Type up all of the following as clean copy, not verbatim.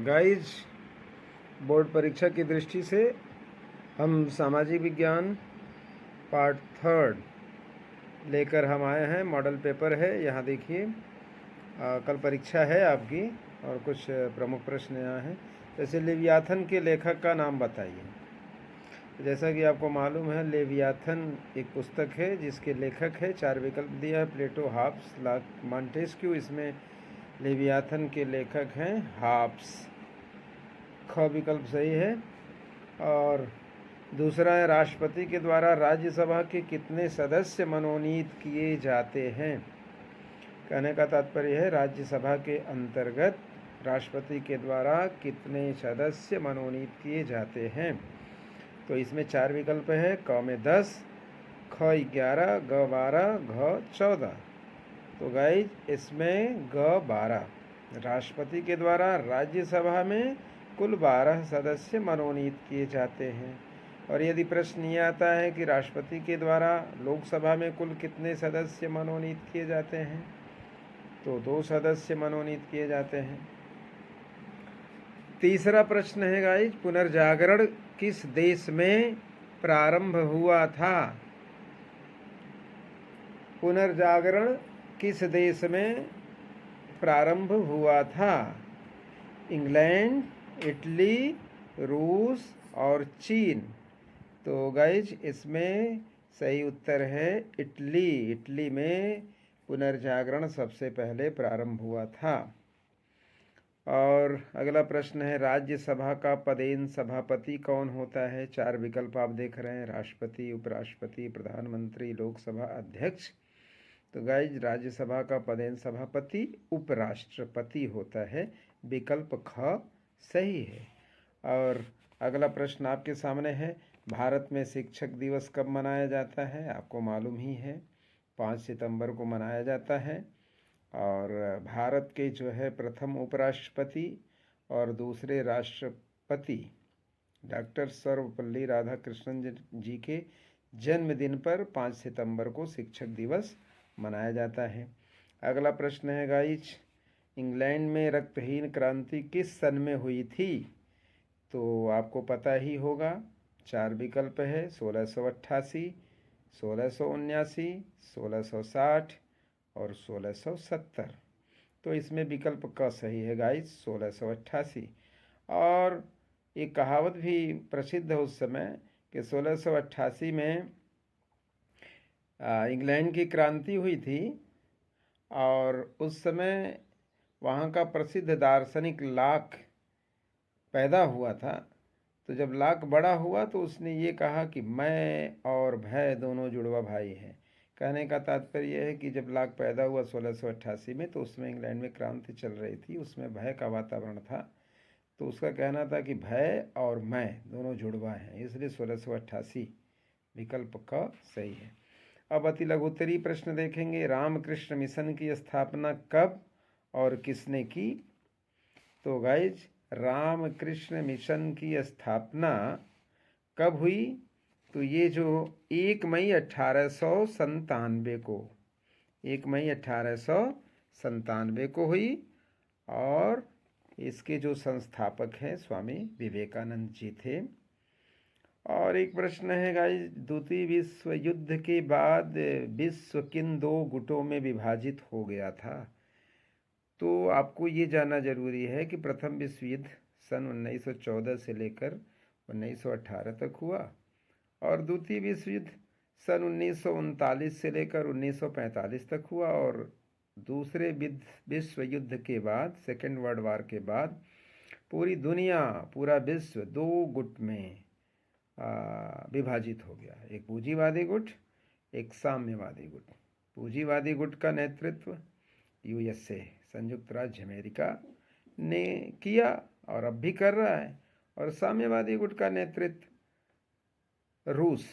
Guys, board परीक्षा की दृष्टि से हम सामाजिक विज्ञान पार्ट 3 लेकर हम आए हैं। मॉडल पेपर है, यहाँ देखिए। कल परीक्षा है आपकी और कुछ प्रमुख प्रश्न यहाँ हैं। जैसे लेवियाथन के लेखक का नाम बताइए। जैसा कि आपको मालूम है, लेवियाथन एक पुस्तक है जिसके लेखक है, 4 विकल्प दिया है, प्लेटो, हॉब्स, लॉक, मॉन्टेस्क्यू। इसमें लेवियाथन के लेखक हैं हॉब्स। ख विकल्प सही है। और दूसरा है, राष्ट्रपति के द्वारा राज्यसभा के कितने सदस्य मनोनीत किए जाते हैं। कहने का तात्पर्य है, राज्यसभा के अंतर्गत राष्ट्रपति के द्वारा कितने सदस्य मनोनीत किए जाते हैं। तो इसमें 4 विकल्प है। क में 10, ख 11, ग 12, घ 14। तो गाइज, इसमें ग 12, राष्ट्रपति के द्वारा राज्यसभा में कुल 12 सदस्य मनोनीत किए जाते हैं। और यदि प्रश्न ये आता है कि राष्ट्रपति के द्वारा लोकसभा में कुल कितने सदस्य मनोनीत किए जाते हैं, तो 2 सदस्य मनोनीत किए जाते हैं। तीसरा प्रश्न है गाइज, पुनर्जागरण किस देश में प्रारंभ हुआ था। पुनर्जागरण किस देश में प्रारंभ हुआ था। इंग्लैंड, इटली, रूस और चीन। तो गाइज, इसमें सही उत्तर है इटली। इटली में पुनर्जागरण सबसे पहले प्रारंभ हुआ था। और अगला प्रश्न है, राज्यसभा का पदेन सभापति कौन होता है। 4 विकल्प आप देख रहे हैं, राष्ट्रपति, उपराष्ट्रपति, प्रधानमंत्री, लोकसभा अध्यक्ष। तो गाइज, राज्यसभा का पदेन सभापति उपराष्ट्रपति होता है। विकल्प ख सही है। और अगला प्रश्न आपके सामने है, भारत में शिक्षक दिवस कब मनाया जाता है। आपको मालूम ही है, 5 सितंबर को मनाया जाता है। और भारत के जो है प्रथम उपराष्ट्रपति और दूसरे राष्ट्रपति डॉक्टर सर्वपल्ली राधाकृष्णन जी के जन्मदिन पर 5 सितंबर को शिक्षक दिवस मनाया जाता है। अगला प्रश्न है गाइज, इंग्लैंड में रक्तहीन क्रांति किस सन में हुई थी। तो आपको पता ही होगा, 4 विकल्प है, 1688, 1679, 1660 और 1670। तो इसमें विकल्प क सही है गाइज, 1688। और एक कहावत भी प्रसिद्ध है उस समय कि 1688 में इंग्लैंड की क्रांति हुई थी। और उस समय वहाँ का प्रसिद्ध दार्शनिक लॉक पैदा हुआ था। तो जब लॉक बड़ा हुआ तो उसने ये कहा कि मैं और भय दोनों जुड़वा भाई हैं। कहने का तात्पर्य यह है कि जब लॉक पैदा हुआ 1688 में, तो उसमें इंग्लैंड में क्रांति चल रही थी, उसमें भय का वातावरण था। तो उसका कहना था कि भय और मैं दोनों जुड़वा हैं, इसलिए 1688 विकल्प का सही है। अब अति लघुत्तरीय प्रश्न देखेंगे, रामकृष्ण मिशन की स्थापना कब और किसने की। तो गाइज, रामकृष्ण मिशन की स्थापना कब हुई। तो ये जो 1 मई 1897 को, 1 मई 1897 को हुई। और इसके जो संस्थापक हैं स्वामी विवेकानंद जी थे। और एक प्रश्न है गाइस, द्वितीय विश्व युद्ध के बाद विश्व किन 2 गुटों में विभाजित हो गया था। तो आपको ये जानना जरूरी है कि प्रथम विश्व युद्ध सन 1914 से लेकर 1918 तक हुआ और द्वितीय विश्व युद्ध सन 1939 से लेकर 1945 तक हुआ। और दूसरे विश्व युद्ध के बाद, सेकेंड वर्ल्ड वार के बाद, पूरी दुनिया, पूरा विश्व 2 गुट में विभाजित हो गया। एक पूंजीवादी गुट, एक साम्यवादी गुट। पूंजीवादी गुट का नेतृत्व यूएसए, संयुक्त राज्य अमेरिका ने किया और अब भी कर रहा है। और साम्यवादी गुट का नेतृत्व रूस,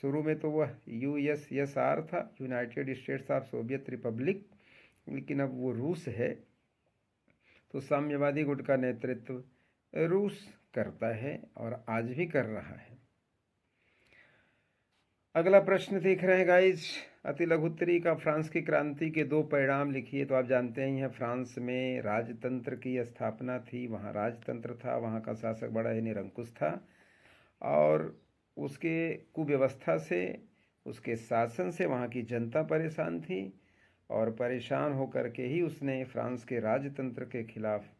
शुरू में तो वह यूएसएसआर था, United states of Soviet Republic, लेकिन अब वो रूस है। तो साम्यवादी गुट का नेतृत्व रूस करता है और आज भी कर रहा है। अगला प्रश्न देख रहे हैं गाइज, अति लघुत्तरी का फ्रांस की क्रांति के 2 परिणाम लिखिए। तो आप जानते ही हैं फ्रांस में राजतंत्र की स्थापना थी, वहाँ राजतंत्र था, वहाँ का शासक बड़ा ही निरंकुश था और उसके कुव्यवस्था से, उसके शासन से वहाँ की जनता परेशान थी और परेशान होकर के ही उसने फ्रांस के राजतंत्र के खिलाफ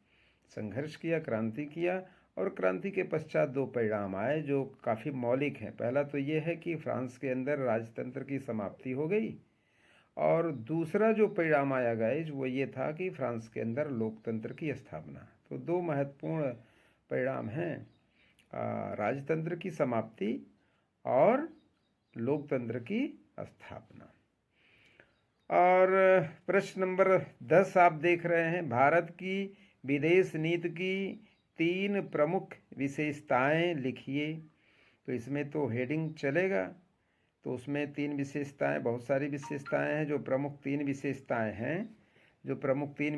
संघर्ष किया, क्रांति किया और क्रांति के पश्चात 2 परिणाम आए जो काफ़ी मौलिक हैं। पहला तो ये है कि फ्रांस के अंदर राजतंत्र की समाप्ति हो गई और दूसरा जो परिणाम आया गाइज वो ये था कि फ्रांस के अंदर लोकतंत्र की स्थापना। तो 2 महत्वपूर्ण परिणाम हैं, राजतंत्र की समाप्ति और लोकतंत्र की स्थापना। और प्रश्न नंबर 10 आप देख रहे हैं, भारत की विदेश नीति की 3 प्रमुख विशेषताएं लिखिए। तो इसमें तो हेडिंग चलेगा, तो उसमें 3 विशेषताएं, बहुत सारी विशेषताएं हैं। जो प्रमुख 3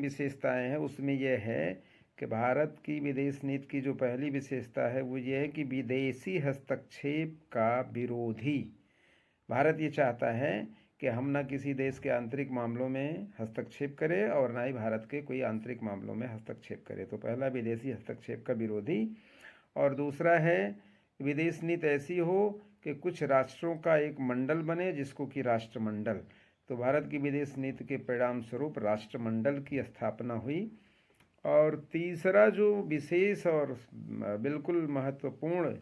विशेषताएं हैं उसमें यह है कि भारत की विदेश नीति की जो पहली विशेषता है वो ये है कि विदेशी हस्तक्षेप का विरोधी। भारत ये चाहता है कि हम ना किसी देश के आंतरिक मामलों में हस्तक्षेप करें और ना ही भारत के कोई आंतरिक मामलों में हस्तक्षेप करे। तो पहला विदेशी हस्तक्षेप का विरोधी। और दूसरा है विदेश नीति ऐसी हो कि कुछ राष्ट्रों का एक मंडल बने जिसको कि राष्ट्रमंडल। तो भारत की विदेश नीति के परिणाम स्वरूप राष्ट्रमंडल की स्थापना हुई। और तीसरा जो विशेष और बिल्कुल महत्वपूर्ण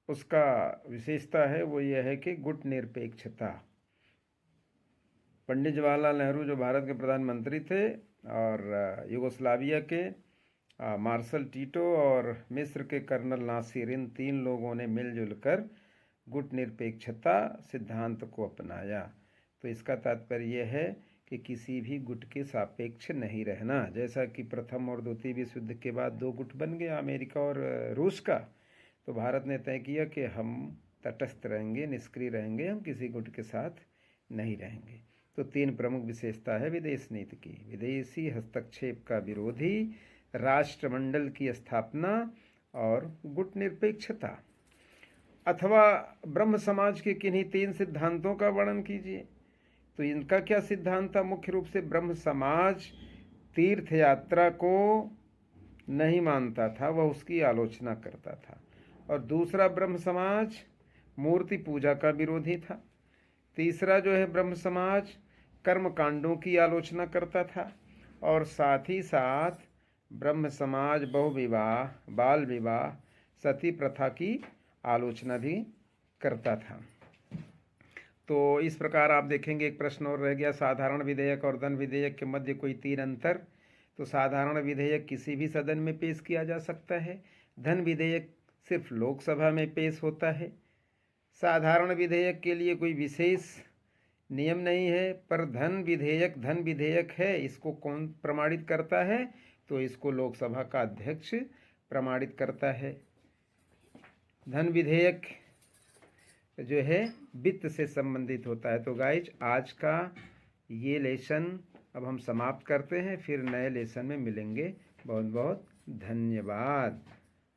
उसका विशेषता है वो यह है कि गुटनिरपेक्षता। पंडित जवाहरलाल नेहरू जो भारत के प्रधानमंत्री थे और युगोस्लाविया के मार्शल टीटो और मिस्र के कर्नल नासिर, इन 3 लोगों ने मिलजुल कर गुटनिरपेक्षता सिद्धांत को अपनाया। तो इसका तात्पर्य यह है कि किसी भी गुट के सापेक्ष नहीं रहना। जैसा कि प्रथम और द्वितीय विश्व युद्ध के बाद 2 गुट बन गए, अमेरिका और रूस का, तो भारत ने तय किया कि हम तटस्थ रहेंगे, निष्क्रिय रहेंगे, हम किसी गुट के साथ नहीं रहेंगे। तो 3 प्रमुख विशेषता है विदेश नीति की, विदेशी हस्तक्षेप का विरोधी, राष्ट्रमंडल की स्थापना और गुट निरपेक्षता। अथवा ब्रह्म समाज के किन्हीं 3 सिद्धांतों का वर्णन कीजिए। तो इनका क्या सिद्धांत था? मुख्य रूप से ब्रह्म समाज तीर्थ यात्रा को नहीं मानता था, वह उसकी आलोचना करता था। और दूसरा ब्रह्म समाज मूर्ति पूजा का विरोधी था। तीसरा जो है ब्रह्म समाज कर्म कांडों की आलोचना करता था। और साथ ही साथ ब्रह्म समाज बहुविवाह, बाल विवाह, सती प्रथा की आलोचना भी करता था। तो इस प्रकार आप देखेंगे, एक प्रश्न और रह गया, साधारण विधेयक और धन विधेयक के मध्य कोई 3 अंतर। तो साधारण विधेयक किसी भी सदन में पेश किया जा सकता है, धन विधेयक सिर्फ लोकसभा में पेश होता है। साधारण विधेयक के लिए कोई विशेष नियम नहीं है, पर धन विधेयक है, इसको कौन प्रमाणित करता है? तो इसको लोकसभा का अध्यक्ष प्रमाणित करता है। धन विधेयक जो है वित्त से संबंधित होता है। तो गाइज आज का ये लेसन अब हम समाप्त करते हैं, फिर नए लेसन में मिलेंगे। बहुत बहुत धन्यवाद।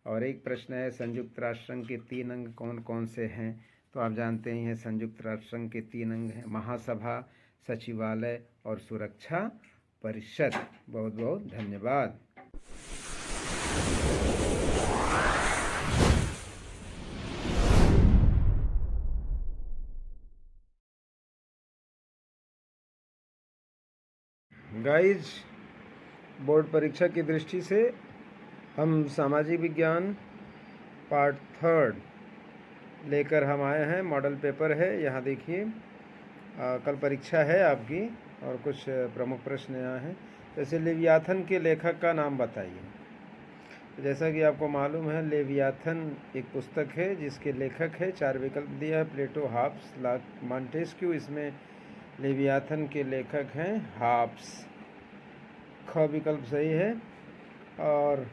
और एक प्रश्न है, संयुक्त राष्ट्र संघ के 3 अंग कौन कौन से हैं? तो आप जानते ही हैं संयुक्त राष्ट्र संघ के 3 अंग हैं, महासभा, सचिवालय और सुरक्षा परिषद। बहुत बहुत धन्यवाद। गाइज बोर्ड परीक्षा की दृष्टि से हम सामाजिक विज्ञान पार्ट 3 लेकर हम आए हैं। मॉडल पेपर है, यहाँ देखिए। कल परीक्षा है आपकी और कुछ प्रमुख प्रश्न यहाँ हैं। जैसे लेवियाथन के लेखक का नाम बताइए। जैसा कि आपको मालूम है, लेवियाथन एक पुस्तक है जिसके लेखक है, 4 विकल्प दिया है, प्लेटो, हाब्स, मॉन्टेस्क्यू। इसमें लेवियाथन के लेखक हैं हाब्स, ख विकल्प सही है। और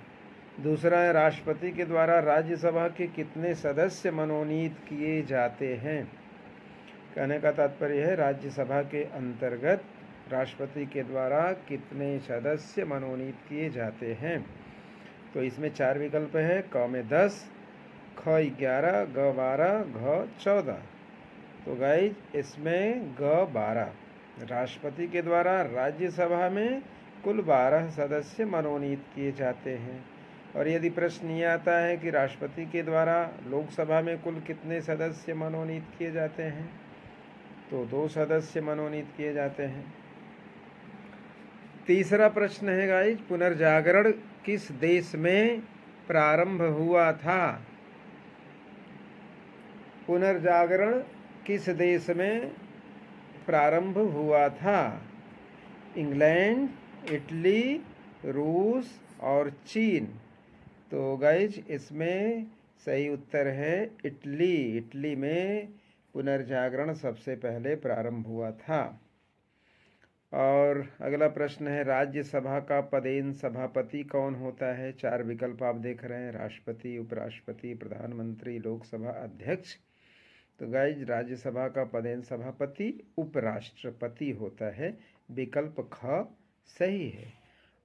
दूसरा है, राष्ट्रपति के द्वारा राज्यसभा के कितने सदस्य मनोनीत किए जाते हैं? कहने का तात्पर्य है राज्यसभा के अंतर्गत राष्ट्रपति के द्वारा कितने सदस्य मनोनीत किए जाते हैं? तो इसमें 4 विकल्प है, क में 10, ख 11, ग 12, घ 14। तो गाइज इसमें ग 12 राष्ट्रपति के द्वारा राज्यसभा में कुल 12 सदस्य मनोनीत किए जाते हैं। और यदि प्रश्न ये आता है कि राष्ट्रपति के द्वारा लोकसभा में कुल कितने सदस्य मनोनीत किए जाते हैं, तो 2 सदस्य मनोनीत किए जाते हैं। तीसरा प्रश्न है गाइज, पुनर्जागरण किस देश में प्रारंभ हुआ था? पुनर्जागरण किस देश में प्रारंभ हुआ था? इंग्लैंड, इटली, रूस और चीन। तो गाइज इसमें सही उत्तर है इटली। इटली में पुनर्जागरण सबसे पहले प्रारंभ हुआ था। और अगला प्रश्न है, राज्यसभा का पदेन सभापति कौन होता है? 4 विकल्प आप देख रहे हैं, राष्ट्रपति, उपराष्ट्रपति, प्रधानमंत्री, लोकसभा अध्यक्ष। तो गाइज राज्यसभा का पदेन सभापति उपराष्ट्रपति होता है। विकल्प ख सही है।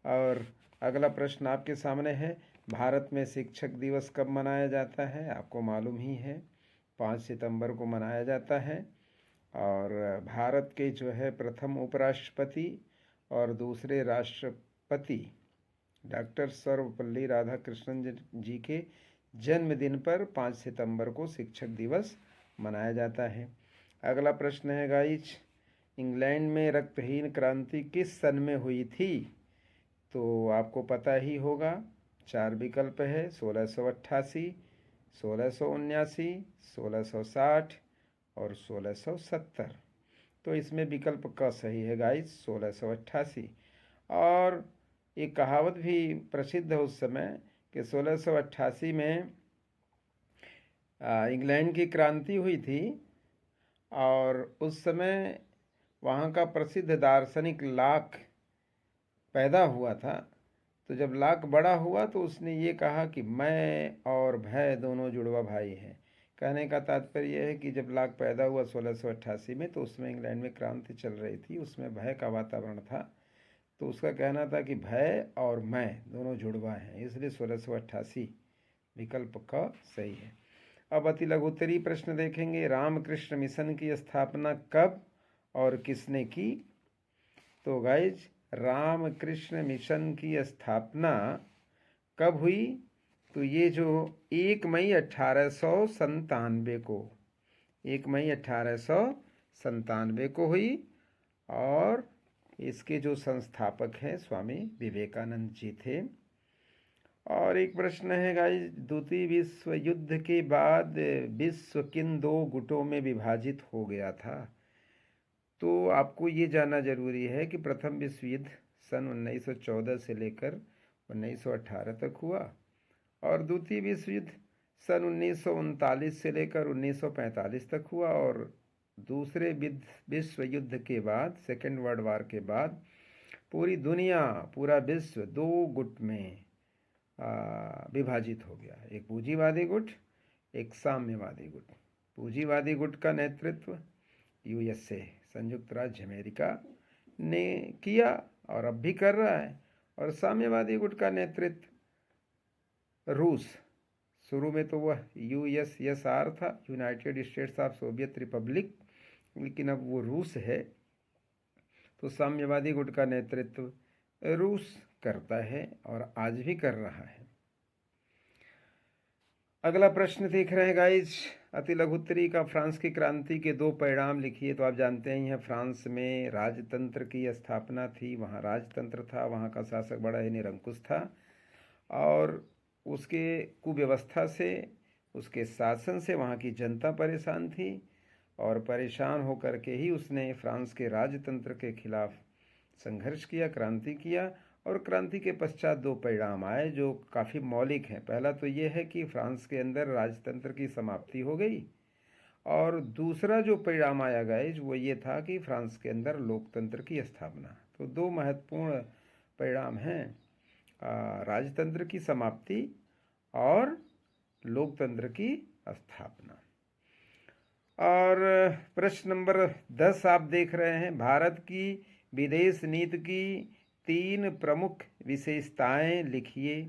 और अगला प्रश्न आपके सामने है, भारत में शिक्षक दिवस कब मनाया जाता है? आपको मालूम ही है, 5 सितंबर को मनाया जाता है। और भारत के जो है प्रथम उपराष्ट्रपति और दूसरे राष्ट्रपति डॉक्टर सर्वपल्ली राधाकृष्णन जी के जन्मदिन पर 5 सितंबर को शिक्षक दिवस मनाया जाता है। अगला प्रश्न है गाइज, इंग्लैंड में रक्तहीन क्रांति किस सन में हुई थी? तो आपको पता ही होगा, 4 विकल्प है, 1688, 1679, 1660 और 1670। तो इसमें विकल्प क सही है गाइज, 1688। और एक कहावत भी प्रसिद्ध है उस समय कि 1688 में इंग्लैंड की क्रांति हुई थी और उस समय वहाँ का प्रसिद्ध दार्शनिक लाक पैदा हुआ था। तो जब लाक बड़ा हुआ तो उसने ये कहा कि मैं और भय दोनों जुड़वा भाई हैं। कहने का तात्पर्य यह है कि जब लाक पैदा हुआ 1688 में, तो उसमें इंग्लैंड में क्रांति चल रही थी, उसमें भय का वातावरण था। तो उसका कहना था कि भय और मैं दोनों जुड़वा हैं, इसलिए 1688 विकल्प क सही है। अब अति लघुत्तरीय प्रश्न देखेंगे, रामकृष्ण मिशन की स्थापना कब और किसने की? तो गाइज रामकृष्ण मिशन की स्थापना कब हुई? तो ये जो 1 मई 1897 को 1 मई 1897 को हुई। और इसके जो संस्थापक हैं स्वामी विवेकानंद जी थे। और एक प्रश्न है गाइस, द्वितीय विश्व युद्ध के बाद विश्व किन 2 गुटों में विभाजित हो गया था? तो आपको ये जानना जरूरी है कि प्रथम विश्व युद्ध सन 1914 से लेकर 1918 तक हुआ और द्वितीय विश्व युद्ध सन 1939 से लेकर 1945 तक हुआ। और दूसरे विश्व युद्ध के बाद, सेकेंड वर्ल्ड वार के बाद, पूरी दुनिया, पूरा विश्व 2 गुट में विभाजित हो गया। एक पूंजीवादी गुट, एक साम्यवादी गुट। पूंजीवादी गुट का नेतृत्व यूएसए, संयुक्त राज्य अमेरिका ने किया और अब भी कर रहा है। और साम्यवादी गुट का नेतृत्व रूस, शुरू में तो वह यूएसएसआर था, United states of Soviet Republic, लेकिन अब वो रूस है। तो साम्यवादी गुट का नेतृत्व रूस करता है और आज भी कर रहा है। अगला प्रश्न देख रहे हैं गाइज, अति लघुत्तरी का फ्रांस की क्रांति के 2 परिणाम लिखिए। तो आप जानते ही हैं, फ्रांस में राजतंत्र की स्थापना थी, वहाँ राजतंत्र था, वहाँ का शासक बड़ा ही निरंकुश था और उसके कुव्यवस्था से, उसके शासन से वहाँ की जनता परेशान थी। और परेशान होकर के ही उसने फ्रांस के राजतंत्र के खिलाफ संघर्ष किया, क्रांति किया। और क्रांति के पश्चात 2 परिणाम आए जो काफ़ी मौलिक हैं। पहला तो ये है कि फ्रांस के अंदर राजतंत्र की समाप्ति हो गई और दूसरा जो परिणाम आया गाइज वो ये था कि फ्रांस के अंदर लोकतंत्र की स्थापना। तो 2 महत्वपूर्ण परिणाम हैं, राजतंत्र की समाप्ति और लोकतंत्र की स्थापना। और प्रश्न नंबर 10 आप देख रहे हैं, भारत की विदेश नीति की 3 प्रमुख विशेषताएं लिखिए।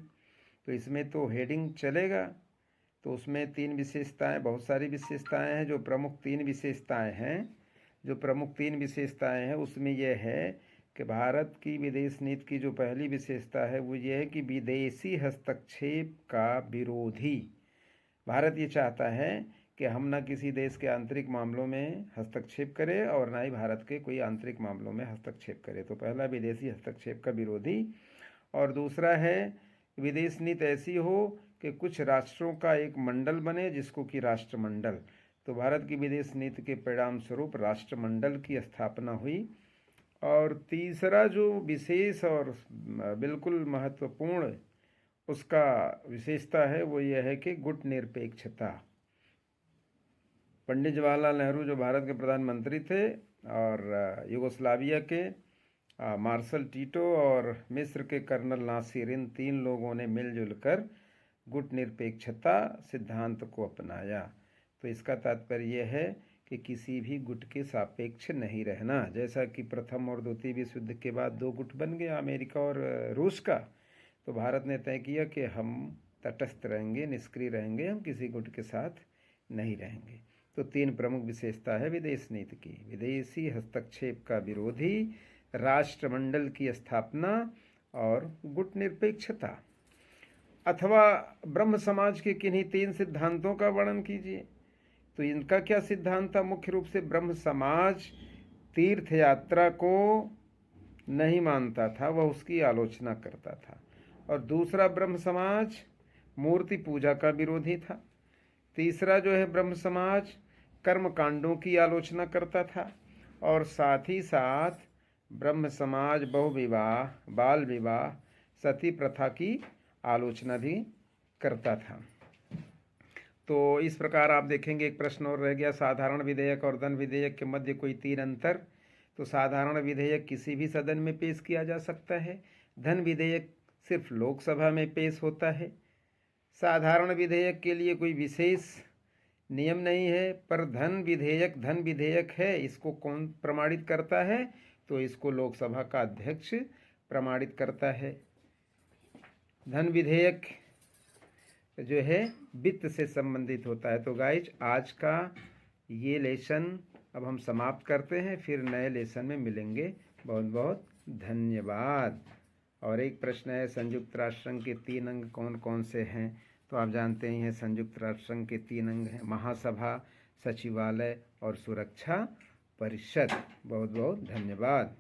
तो इसमें तो हेडिंग चलेगा, तो उसमें 3 विशेषताएं, बहुत सारी विशेषताएं हैं। जो प्रमुख 3 विशेषताएं हैं उसमें यह है कि भारत की विदेश नीति की जो पहली विशेषता है वो ये है कि विदेशी हस्तक्षेप का विरोधी। भारत ये चाहता है कि हम न किसी देश के आंतरिक मामलों में हस्तक्षेप करें और ना ही भारत के कोई आंतरिक मामलों में हस्तक्षेप करे। तो पहला विदेशी हस्तक्षेप का विरोधी। और दूसरा है विदेश नीति ऐसी हो कि कुछ राष्ट्रों का एक मंडल बने जिसको कि राष्ट्रमंडल। तो भारत की विदेश नीति के परिणाम स्वरूप राष्ट्रमंडल की स्थापना हुई। और तीसरा जो विशेष और बिल्कुल महत्वपूर्ण उसका विशेषता है वो यह है कि गुट निरपेक्षता। पंडित जवाहरलाल नेहरू जो भारत के प्रधानमंत्री थे और युगोस्लाविया के मार्शल टीटो और मिस्र के कर्नल नासिर, इन 3 लोगों ने मिलजुल कर गुट निरपेक्षता सिद्धांत को अपनाया। तो इसका तात्पर्य यह है कि किसी भी गुट के सापेक्ष नहीं रहना। जैसा कि प्रथम और द्वितीय विश्व युद्ध के बाद 2 गुट बन गया, अमेरिका और रूस का। तो भारत ने तय किया कि हम तटस्थ रहेंगे, निष्क्रिय रहेंगे, हम किसी गुट के साथ नहीं रहेंगे। तो 3 प्रमुख विशेषता है विदेश नीति की: विदेशी हस्तक्षेप का विरोधी, राष्ट्रमंडल की स्थापना और गुट निरपेक्षता। अथवा ब्रह्म समाज के किन्हीं 3 सिद्धांतों का वर्णन कीजिए। तो इनका क्या सिद्धांत था? मुख्य रूप से ब्रह्म समाज तीर्थ यात्रा को नहीं मानता था, वह उसकी आलोचना करता था। और दूसरा, ब्रह्म समाज मूर्ति पूजा का विरोधी था। तीसरा जो है, ब्रह्म समाज कर्म कांडों की आलोचना करता था। और साथ ही साथ ब्रह्म समाज बहुविवाह, बाल विवाह, सती प्रथा की आलोचना भी करता था। तो इस प्रकार आप देखेंगे, एक प्रश्न और रह गया, साधारण विधेयक और धन विधेयक के मध्य कोई 3 अंतर। तो साधारण विधेयक किसी भी सदन में पेश किया जा सकता है, धन विधेयक सिर्फ लोकसभा में पेश होता है। साधारण विधेयक के लिए कोई विशेष नियम नहीं है, पर धन विधेयक है। इसको कौन प्रमाणित करता है? तो इसको लोकसभा का अध्यक्ष प्रमाणित करता है। धन विधेयक जो है वित्त से संबंधित होता है। तो गाइज, आज का ये लेसन अब हम समाप्त करते हैं, फिर नए लेसन में मिलेंगे। बहुत बहुत धन्यवाद। और एक प्रश्न है, संयुक्त राष्ट्र संघ के 3 अंग कौन कौन से हैं? तो आप जानते ही हैं, संयुक्त राष्ट्र संघ के 3 अंग हैं: महासभा, सचिवालय और सुरक्षा परिषद। बहुत बहुत धन्यवाद।